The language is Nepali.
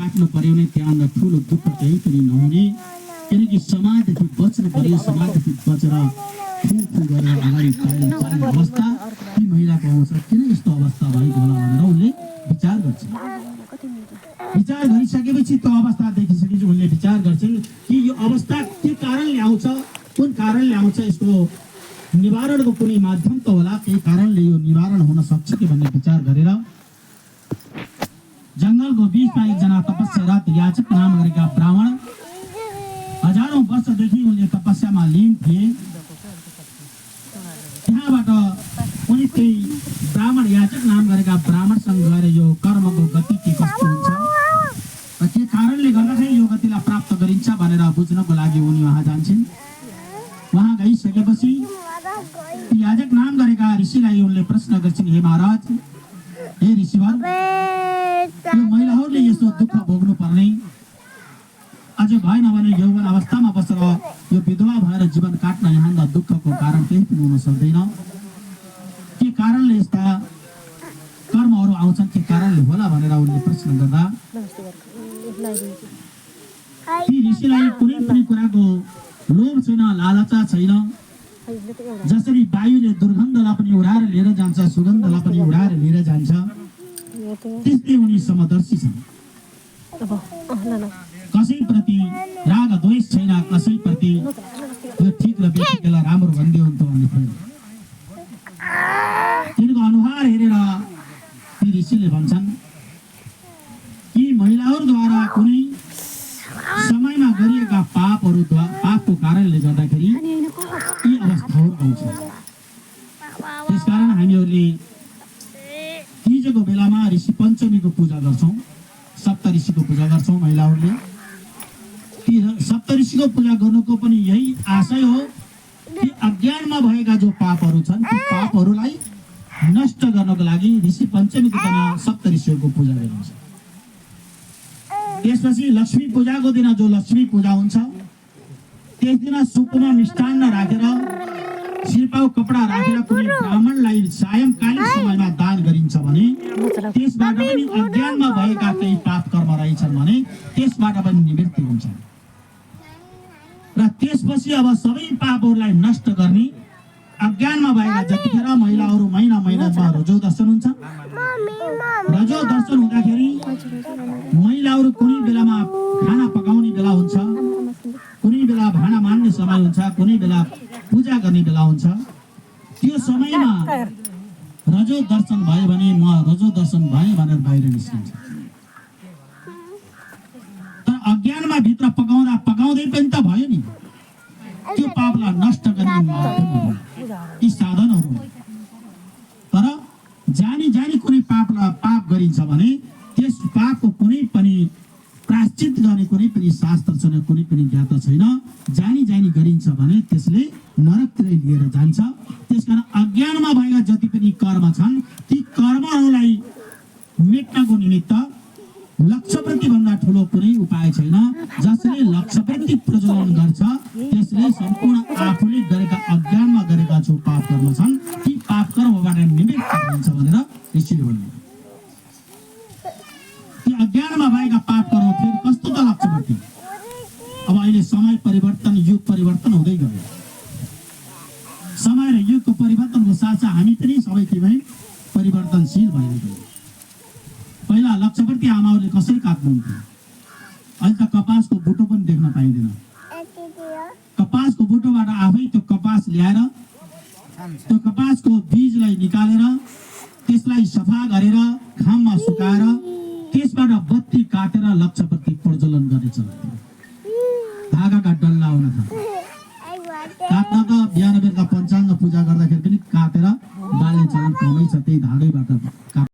काट्नु पर्यो भने त्यहाँ ठुलो दुःख केही पनि नहुने, किनकि समाजदेखि बच्नु पर्यो, समाजदेखि बचेर ठुल गरेर अगाडि चाल्ने अवस्था ती महिलाको आउँछ। किन यस्तो अवस्था भएको होला भनेर उनले विचार गर्छ। विचार गरिसकेपछि त्यो अवस्था देखिसकेपछि उनले विचार गर्छन् कि यो अवस्था के कारणले आउँछ, कुन कारणले आउँछ, यसको निवारणको कुनै माध्यम त होला, केही कारणले यो निवारण हुन सक्छ कि भन्ने विचार गरेर जङ्गलको बीचमा एकजना तपस्यारत याचक नाम गरेका ब्राह्मण हजारौं वर्षदेखि उनले तपस्यामा लीन थिए। त्यहाँबाट उनी त्यही ब्राह्मण याचक नाम गरेका ब्राह्मणसँग गएर यो कर्मको गति के कस्तो हुन्छ र के कारणले गर्दाखेरि यो गतिलाई प्राप्त गरिन्छ भनेर बुझ्नको लागि उनी वहाँ जान्छन्। वहाँ गइसकेपछि याजक नाम गरेका ऋषिलाई उनले प्रश्न गर्छन्, हे महाराज, हे ऋषिवर, यो महिलाहरूले यस्तो दुःख भोग्नु पर्ने, अझ भएन भने यौवन अवस्थामा बसेर यो विधवा भएर जीवन काट्न यहाँदा दुःखको कारण केही पनि हुन सक्दैन। के कारणले यस्ता कर्महरू आउँछन्, के कारणले होला भनेर उनले प्रश्न गर्दा ती ऋषिलाई कुनै पनि कुराको लोभ छैन, लालचा छैन। जसरी वायुले दुर्गन्धलाई पनि उडाएर लिएर जान्छ, सुगन्धलाई पनि उडाएर लिएर जान्छ, त्यस्तै उनी समदर्शी छन्। कसैप्रति राग द्वेष छैन, कसैप्रति यो ठिक र बेठिकलाई राम्रो भन्दै हुन्छ भन्ने थियो। तिनको अनुहार हेरेर ती ऋषिले भन्छन् कि महिलाहरूद्वारा कुनै समयमा गरिएका पापको कारणले गर्दाखेरि यी अवस्थाहरू आउँछ। त्यसकारण हामीहरूले तीजको बेलामा ऋषि पञ्चमीको पूजा गर्छौँ, सप्तऋषिको पूजा गर्छौँ। महिलाहरूले ती सप्तऋषिको पूजा गर्नुको पनि यही आशय हो कि अज्ञानमा भएका जो पापहरू छन् ती पापहरूलाई नष्ट गर्नको लागि ऋषि पञ्चमीको दिन सप्तऋषिहरूको पूजा गरिन्छ। त्यसपछि लक्ष्मी पूजाको दिन जो लक्ष्मी पूजा हुन्छ त्यस दिन सुपमा मिष्टान्न राखेर शिरपाउ कपडा राखेर कुनै ब्राह्मणलाई सायंकालीन समयमा दान गरिन्छ भने त्यसबाट पनि अज्ञानमा भएका केही पाप कर्म रहेछन् भने त्यसबाट पनि निवृत्ति हुन्छ। र त्यसपछि अब सबै पापहरूलाई नष्ट गर्ने अज्ञानमा भएका जतिखेर महिलाहरू महिनामा रजो दर्शन हुन्छ। रजो दर्शन हुँदाखेरि महिलाहरू कुनै बेलामा खाना पकाउने बेला हुन्छ, कुनै बेला भाँडा मान्ने समय हुन्छ, कुनै बेला पूजा गर्ने बेला हुन्छ। त्यो समयमा रजो दर्शन भयो भने म रजो दर्शन भए भनेर बाहिर निस्किन्छ। तर अज्ञानमा भित्र पकाउँदै पनि त भयो नि, त्यो पापलाई नष्ट गर्ने माध्यमहरू यी साधनहरू। तर जानी कुनै पाप गरिन्छ भने त्यस पापको कुनै पनि प्रायश्चित गर्ने कुनै पनि शास्त्र छैन, कुनै पनि ज्ञाता छैन। जानी गरिन्छ भने त्यसले नरकतिर लिएर जान्छ। त्यसकारण अज्ञानमा भएका जति पनि कर्म छन् ती कर्महरूलाई मेट्नको निमित्त लक्ष्यप्रति भन्दा ठुलो कुनै उपाय छैन। जसले लक्ष्यप्रति प्रज्वलन गर्छ त्यसले सम्पूर्ण आफूले गरेका अज्ञानमा गरेका जो पाप कर्म छन् ती पाप कर्मबाट निवृत्त हुन्छ भनेर ऋषिले भन्नु। ती अज्ञानमा भएका पाप कर्म फेरि कस्तो त लक्ष्यप्रति। अब अहिले समय परिवर्तन, युग परिवर्तन हुँदै गयो। समय र युगको परिवर्तनको साथसाथ हामी पनि सबैतिमै परिवर्तनशील भएर गयो। पहिला लक्ष्यप्रति आमाहरूले कसरी काट्नुहुन्थ्यो, अहिले त कपासको बुटो पनि देख्न पाइँदैन। कपासको बुटोबाट आफै त्यो कपास ल्याएर त्यो कपासको बीजलाई निकालेर त्यसलाई सफा गरेर घाममा सुकाएर त्यसबाट बत्ती काटेर लक्ष्यप्रति प्रज्वलन गर्ने चलन। धागाका डल्ला हुन थाल्यो। काट्न त बिहान बेलुका पञ्चाङ्ग पूजा गर्दाखेरि पनि काटेर बाल्ने चलन कमै छ, त्यही धागैबाट